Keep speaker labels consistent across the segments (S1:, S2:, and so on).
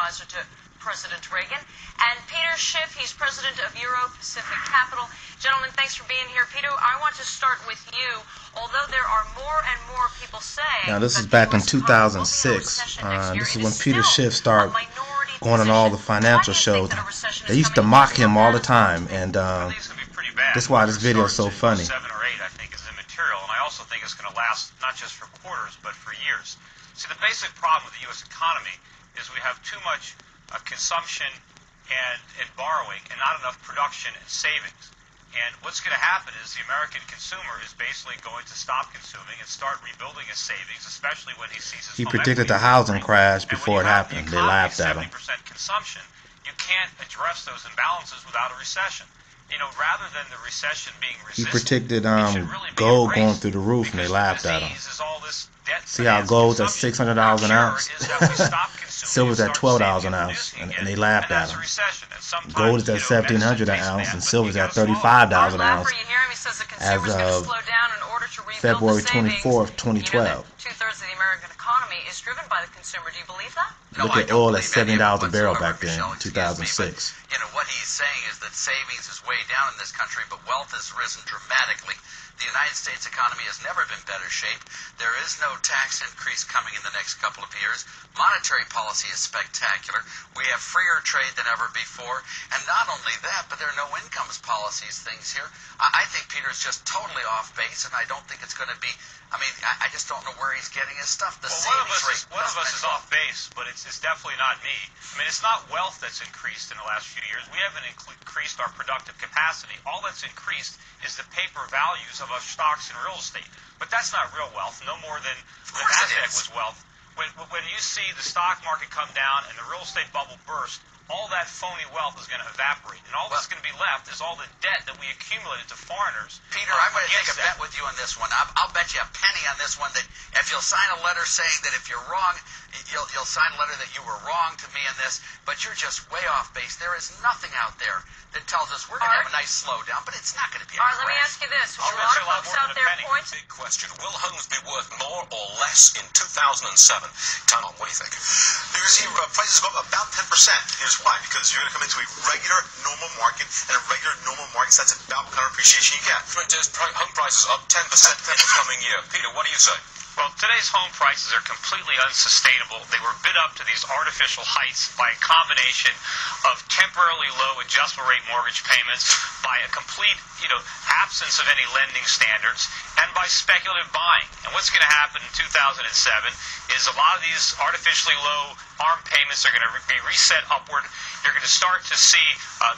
S1: advisor to President Reagan, and Peter Schiff, he's president of Euro-Pacific Capital. Gentlemen, thanks for being here. Peter, I want to start with you. Although there are more and more people saying...
S2: Now, this is back in 2006. This is when Peter Schiff started going on all the financial shows. They used to mock him all the time, and that's why this video is so funny.
S3: 7 or 8, I think, is immaterial, and I also think it's going to last not just for quarters, but for years. See, the basic problem with the U.S. economy is we have too much consumption and borrowing and not enough production and savings. And what's going to happen is the American consumer is basically going to stop consuming and start rebuilding his savings, especially when he sees his
S2: He predicted the housing crash before it happened. They laughed at him.
S3: 70% consumption, you can't address those imbalances without a recession. You know, rather than the recession being resisted,
S2: he predicted gold going through the roof, and they laughed at him. See how gold's at $600 an ounce? Silver's at $12 an ounce, and they laughed at him. Gold is at $1,700 an ounce, and silver's at $35 an ounce as of February 24th, 2012.
S1: Two-thirds of the American economy is driven by the consumer. Do you believe that?
S2: Look at oil at $70 a barrel back then, 2006.
S4: You know, what he's saying is that savings is way down in this country, but wealth has risen dramatically. The United States economy has never been better shape. There is no tax increase coming in the next couple of years. Monetary policy is spectacular. We have freer trade than ever before. And not only that, but there are no incomes policies things here. I think Peter's just totally off base, and I don't think it's going to be... I mean, I just don't know where he's getting his stuff. The savings rate...
S3: One of us is off base, but it's definitely not me. I mean, it's not wealth that's increased in the last few years. We haven't increased our productive capacity. All that's increased is the paper values of our stocks and real estate. But that's not real wealth, no more than the Nasdaq was wealth. When you see the stock market come down and the real estate bubble burst, all that phony wealth is going to evaporate. And all that's going to be left is all the debt that we accumulated to foreigners.
S4: Peter, I'm going to take a bet with you on this one. I'll bet you a penny on this one that if you'll sign a letter saying that if you're wrong, you'll sign a letter that you were wrong to me in this, but you're just way off base. There is nothing out there that tells us we're going to have a nice slowdown, but it's not going to be a crash.
S1: Let me ask you this. A lot of folks out there point...
S5: Big question. Will homes be worth more or less in 2007? Tom, what do you think?
S6: You're going to see prices go up about 10%. Here's why. Because you're going to come into a regular, normal market, and a regular, normal market, so that's about what kind of appreciation you get.
S5: Home prices up 10% in the coming year. Peter, what do you say?
S3: Well, today's home prices are completely unsustainable. They were bid up to these artificial heights by a combination of temporarily low adjustable rate mortgage payments, by a complete, absence of any lending standards, and by speculative buying. And what's going to happen in 2007 is a lot of these artificially low ARM payments are going to be reset upward. You're going to start to see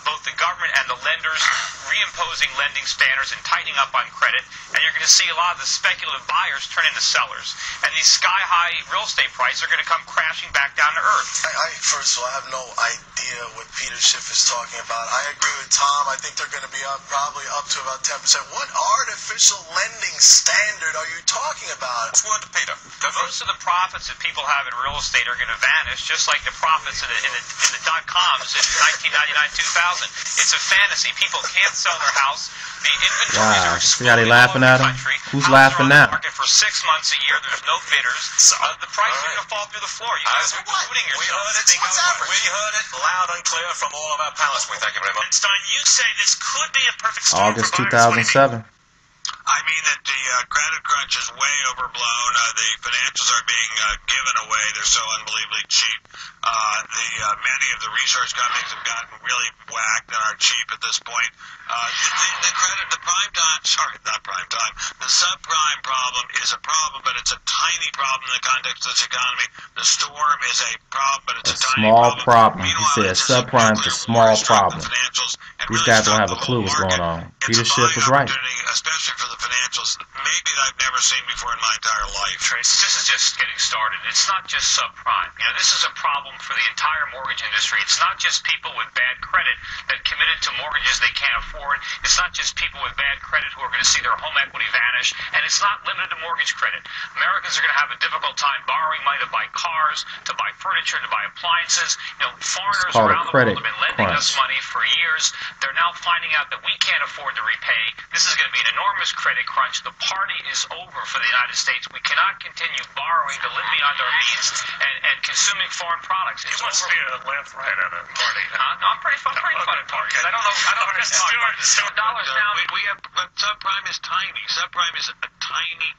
S3: both the government and the lenders reimposing lending standards and tightening up on credit, and you're going to see a lot of the speculative buyers turn into sellers. And these sky-high real estate prices are going to come crashing back down to earth.
S6: First of all, I have no idea what Peter Schiff is talking about. I agree with Tom. I think they're going to be probably up to about 10%. What artificial lending standard are you talking about?
S5: What's word to Peter?
S3: Most of the profits that people have in real estate are going to vanish, just like the profits in the dot-coms in 1999-2000. It's a fantasy. People can't sell their house. The inventories are
S2: see how they laughing at him? Who's laughing now?
S3: For 6 months a year, there's no bidders. The price is going to fall through the floor. You guys are deluding yourselves.
S5: We heard it loud and clear from all of our panelists. We thank you very much.
S7: Stein, you say this could be a perfect storm
S2: August
S7: for buyers.
S2: 2007.
S7: I mean that the credit crunch is way overblown. The financials are being given away. They're so unbelievably cheap. Many of the research companies have gotten really whacked and are cheap at this point. The subprime problem is a problem, but it's a tiny problem in the context of this economy. The storm is a problem, but it's a tiny
S2: problem. He said subprime is a small problem. These guys don't have a clue what's going on. Peter Schiff was right.
S7: Especially for the financials, maybe that I've never seen before in my entire life.
S3: Trace, this is just getting started. It's not just subprime. This is a problem for the entire mortgage industry. It's not just people with bad credit that committed to mortgages they can't afford. It's not just people with bad credit who are going to see their home equity vanish. And it's not limited to mortgage credit. Americans are going to have a difficult time borrowing money to buy cars, to buy furniture, to buy appliances. Foreigners around the world have been lending us money for years. borrowers. They're now finding out that we can't afford to repay. This is going to be an enormous credit crunch. The party is over for the United States. We cannot continue borrowing to live beyond our means and consuming foreign products.
S7: You must be a left right at a party.
S3: No, I'm pretty fun at parties. I don't know. I don't understand. Dollars down.
S7: We have, but subprime is tiny. Subprime is a tiny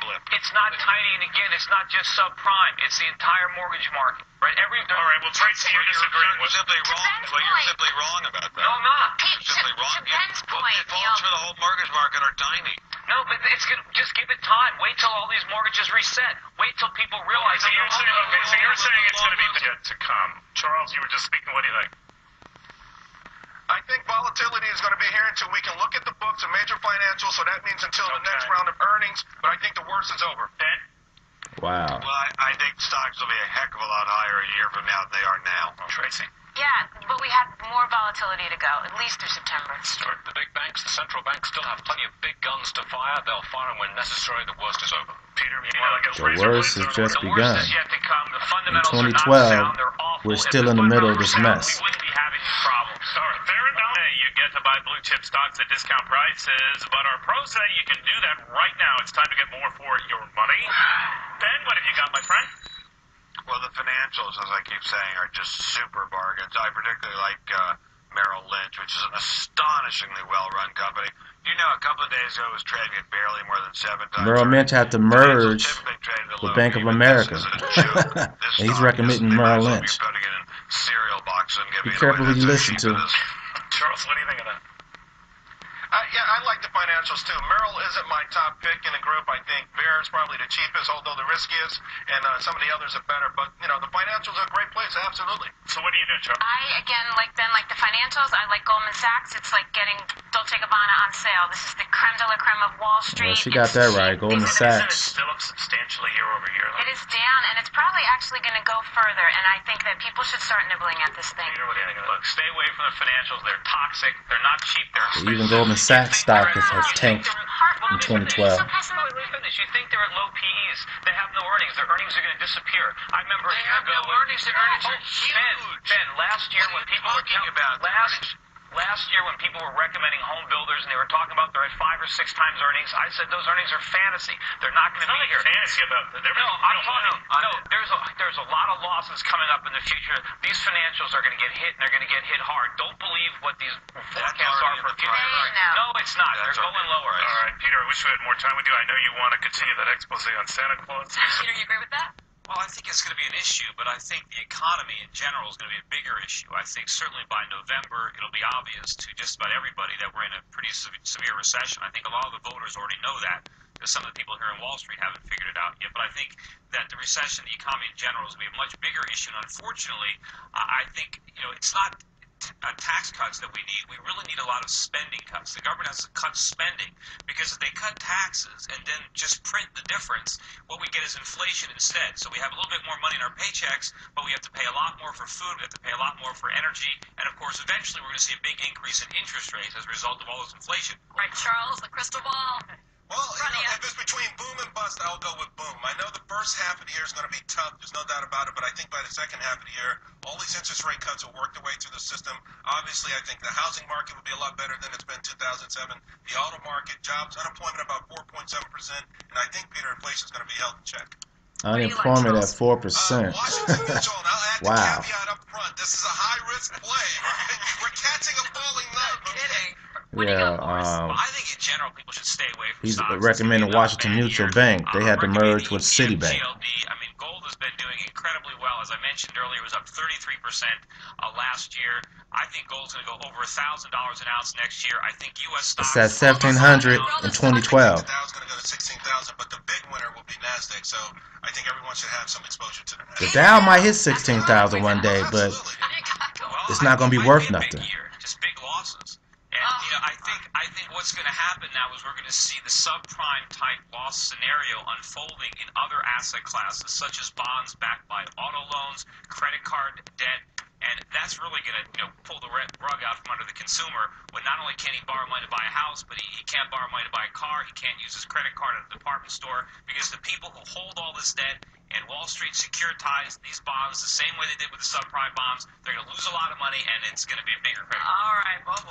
S7: blip.
S3: It's not tiny, and again, it's not just subprime. It's the entire mortgage market. Right?
S7: All right. Well, Tracy, you're disagreeing. You're simply wrong. Well, you're simply wrong about that.
S3: No, I'm not.
S7: You're simply wrong.
S8: To Ben's point,
S7: Defaults for the whole mortgage market are tiny.
S3: No, but it's gonna just give it time. Wait till all these mortgages reset. Wait till people realize.
S7: So you're saying it's going to be yet to come. Charles, you were just speaking. What do you think?
S6: I think volatility is going to be here until we can look at the books of major financials, so that means until the next round of earnings, but I think the worst is over.
S7: Ben?
S2: Wow.
S7: Well, I think stocks will be a heck of a lot higher a year from now than they are now. Tracy?
S8: yeah, but we have more volatility to go, at least through September.
S5: Stuart, the big banks, the central banks still have plenty of big guns to fire. They'll fire them when necessary. The worst is over.
S7: Peter, you want to get
S2: The worst has just
S3: The
S2: begun.
S3: worst is yet to come. The
S2: In
S3: fundamentals are not
S2: 2012,
S3: sound. They're awful.
S2: we're
S3: If
S2: still in the middle of this mess.
S3: we wouldn't be having these problems.
S7: All right, fair enough. Hey, you get to buy blue chip stocks at discount prices, but our pros say you can do that right now. It's time to get more for your money. Ben, what have you got, my friend? Well, the financials, as I keep saying, are just super bargains. I particularly like Merrill Lynch, which is an astonishingly well-run company. You know, a couple of days ago, it was trading at barely more than 7 times.
S2: Merrill Lynch had to merge with Bank of America. And he's recommending Merrill Lynch. Be careful who you listen to.
S7: Charles, what do you think of that?
S6: Yeah, I like the financials too. Merrill isn't my top pick in the group. I think Bear is probably the cheapest, although the riskiest, and some of the others are better. But, you know, the financials are a great place, absolutely.
S7: So what do you do, Charles?
S8: I, again, like Ben, like the financials. I like Goldman Sachs. It's like getting Dolce & Gabbana on sale. This is the creme de la creme of Wall Street.
S2: Well, she got that right. Goldman Sachs.
S7: It's still up substantially year over year.
S8: It is down, and it's probably actually going to go further, and I think that people should start nibbling at this thing.
S7: Peter, what do you think of that?
S3: Look, stay away from the financials. They're toxic. They're not cheap. They're expensive.
S2: Even Goldman Sachs stock has tanked in 2012.
S3: You think they're at low PEs. They have no earnings. Their earnings are going to disappear. I remember a year ago.
S7: Their earnings are huge.
S3: Ben, last year when people were
S7: talking about
S3: last year when people were recommending home builders and they were talking about they're at 5 or 6 times earnings, I said those earnings are fantasy. They're not going to be here.
S7: Fantasy about that.
S3: No, I'm talking. No, there's a lot of losses coming up in the future. These financials are going to get hit, and they're going to get hit hard. Don't believe what these forecasts are for future. No, it's not. They're going lower.
S7: All right, Peter, I wish we had more time with you. I know you want to continue that expose on Santa Claus.
S8: Peter, you agree with that?
S9: Well, I think it's going to be an issue, but I think the economy in general is going to be a bigger issue. I think certainly by November, it'll be obvious to just about everybody that we're in a pretty severe recession. I think a lot of the voters already know that, because some of the people here in Wall Street haven't figured it out yet. But I think that the recession, the economy in general, is going to be a much bigger issue. And unfortunately, I think, it's not tax cuts that we need. We really need a lot of spending cuts. The government has to cut spending, because if they cut taxes and then just print the difference, what we get is inflation instead. So we have a little bit more money in our paychecks, but we have to pay a lot more for food, we have to pay a lot more for energy, and of course eventually we're going to see a big increase in interest rates as a result of all this inflation.
S8: Right, Charles, the crystal ball.
S6: Well, if it's between boom and bust, I'll go with boom. I know the first half of the year is going to be tough. There's no doubt about it. But I think by the second half of the year, all these interest rate cuts will work their way through the system. Obviously, I think the housing market will be a lot better than it's been 2007. The auto market, jobs, unemployment about 4.7%. And I think, Peter, inflation is going to be held in check.
S2: Unemployment at 4%.
S6: Washington Mutual, and I'll add the
S2: Wow.
S6: caveat up front. This is a high-risk play, right? We're catching a falling knife.
S8: Kidding.
S2: Yeah,
S9: Well, I think in general people should stay away from
S2: he's
S9: stocks.
S2: recommending Washington Mutual Bank. They had to merge with Citibank.
S9: I mean, gold has been doing incredibly well. As I mentioned earlier, it was up 33% last year. I think gold's going to go over $1,000 an ounce next year. I think U.S. stocks...
S2: It's at 1,700 in 2012.
S6: The Dow's going to go to 16,000, but the big winner will be NASDAQ, so I think everyone should have some exposure to the
S2: The
S6: NASDAQ.
S2: Dow might hit 16,000 one day, but
S6: Absolutely.
S2: it's not going to be worth nothing.
S9: Just big losses. And I think what's going to happen now is we're going to see the subprime type loss scenario unfolding in other asset classes, such as bonds backed by auto loans, credit card debt, and that's really going to pull the rug out from under the consumer. When not only can he borrow money to buy a house, but he can't borrow money to buy a car. He can't use his credit card at a department store, because the people who hold all this debt and Wall Street securitize these bonds the same way they did with the subprime bonds, they're going to lose a lot of money, and it's going to be a bigger credit
S1: All right. Well,